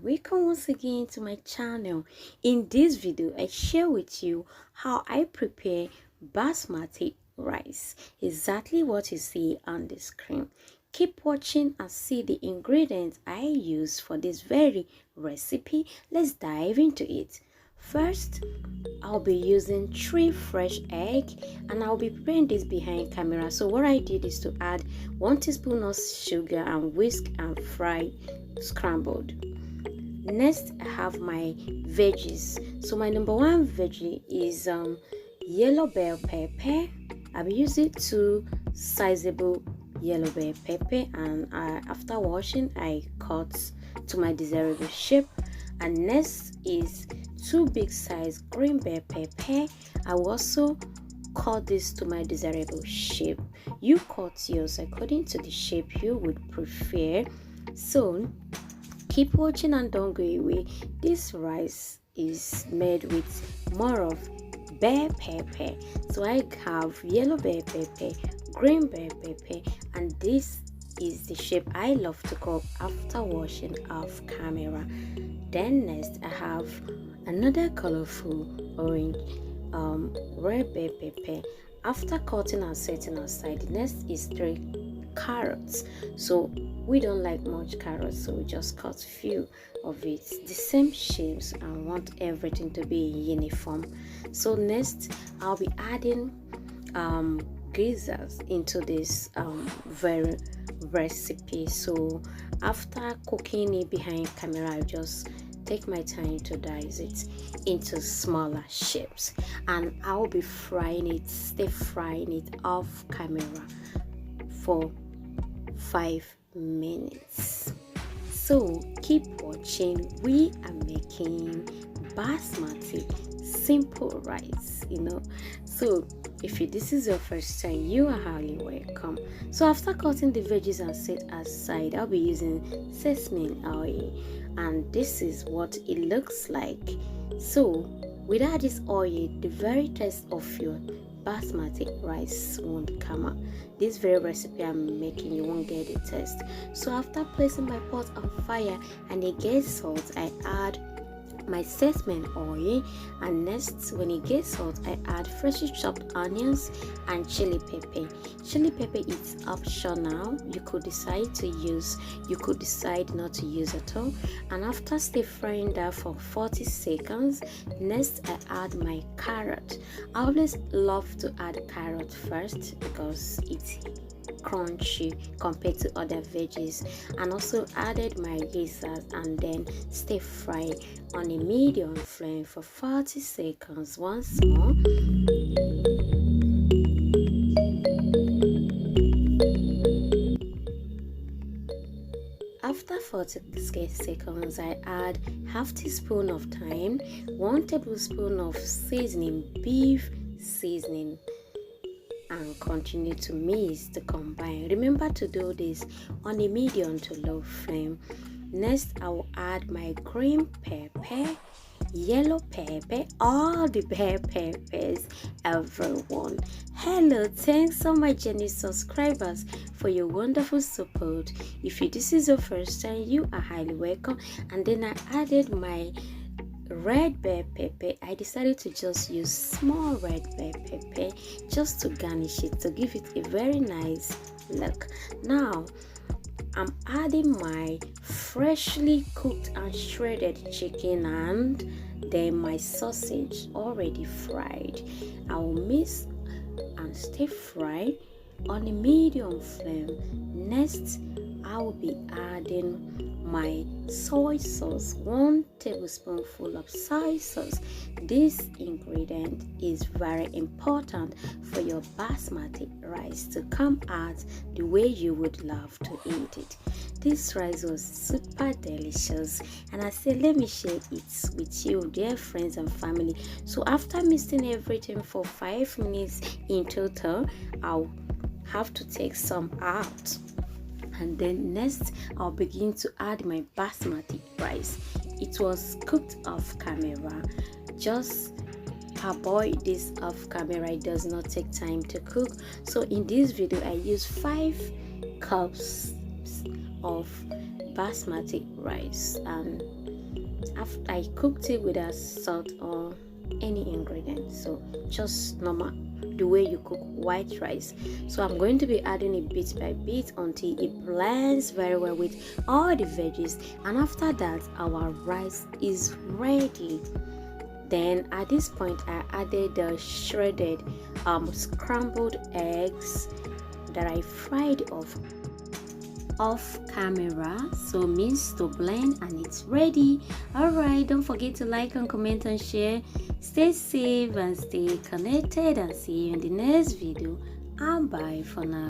welcome once again to my channel. In this video I share with you how I prepare basmati rice, exactly what you see on the screen. Keep watching and see the ingredients I use for this very recipe. Let's dive into it. First, I'll be using 3 fresh eggs and I'll be preparing this behind camera. So what I did is to add 1 teaspoon of sugar and whisk and fry scrambled. Next, I have my veggies. So my number 1 veggie is yellow bell pepper. I've used it 2 sizable yellow bell pepper, and after washing I cut to my desirable shape. And next is 2 big size green bell pepper. I will also cut this to my desirable shape. You cut yours according to the shape you would prefer. So keep watching and don't go away. This rice is made with more of bell pepper. So I have yellow bell pepper, green bell pepper, and this is the shape I love to cook after washing off camera. Then next I have another colorful orange red bell pepper. After cutting and setting aside, next is 3 carrots. So we don't like much carrots, so we just cut few of it the same shapes and want everything to be uniform. So next I'll be adding gizzards into this very recipe. So after cooking it behind camera, I just take my time to dice it into smaller shapes, and I'll be frying it, stir frying it off camera for 5 minutes. So keep watching. We are making basmati simple rice, so if this is your first time, you are highly welcome. So after cutting the veggies and set aside, I'll be using sesame oil, and this is what it looks like. So without this oil, the very taste of your basmati rice won't come out. This very recipe I'm making, you won't get the taste. So after placing my pot on fire and it gets salt, I add my sesame oil, and next when it gets hot I add freshly chopped onions and chili pepper. Chili pepper is optional. You could decide to use, you could decide not to use at all. And after stir frying that for 40 seconds, next I add my carrot. I always love to add carrot first because it's crunchy compared to other veggies, and also added my gizzards and then stir fry on a medium flame for 40 seconds once more. After 40 seconds, I add half teaspoon of thyme, 1 tablespoon of seasoning, beef seasoning, and continue to mix to combine. Remember to do this on a medium to low flame. Next I will add my green pepper, yellow pepper, all the bell peppers, everyone. Hello, thanks so much Jenny subscribers for your wonderful support. If this is your first time, you are highly welcome. And then I added my red bell pepper. I decided to just use small red bell pepper just to garnish it, to give it a very nice look. Now I'm adding my freshly cooked and shredded chicken and then my sausage already fried. I will mix and stir fry on a medium flame. Next I will be adding my soy sauce, 1 tablespoonful of soy sauce. This ingredient is very important for your basmati rice to come out the way you would love to eat it. This rice was super delicious, and I said let me share it with you, dear friends and family. So after mixing everything for 5 minutes in total, I'll have to take some out. And then next I'll begin to add my basmati rice. It was cooked off camera. Just avoid this off camera, it does not take time to cook. So in this video I use 5 cups of basmati rice, and After I cooked it without salt or any ingredient, so just normal, the way you cook white rice. So I'm going to be adding it bit by bit until it blends very well with all the veggies, and after that our rice is ready. Then at this point I added the shredded scrambled eggs that I fried off camera, so means to blend, and it's ready. All right, don't forget to like and comment and share. Stay safe and stay connected, and see you in the next video, and bye for now.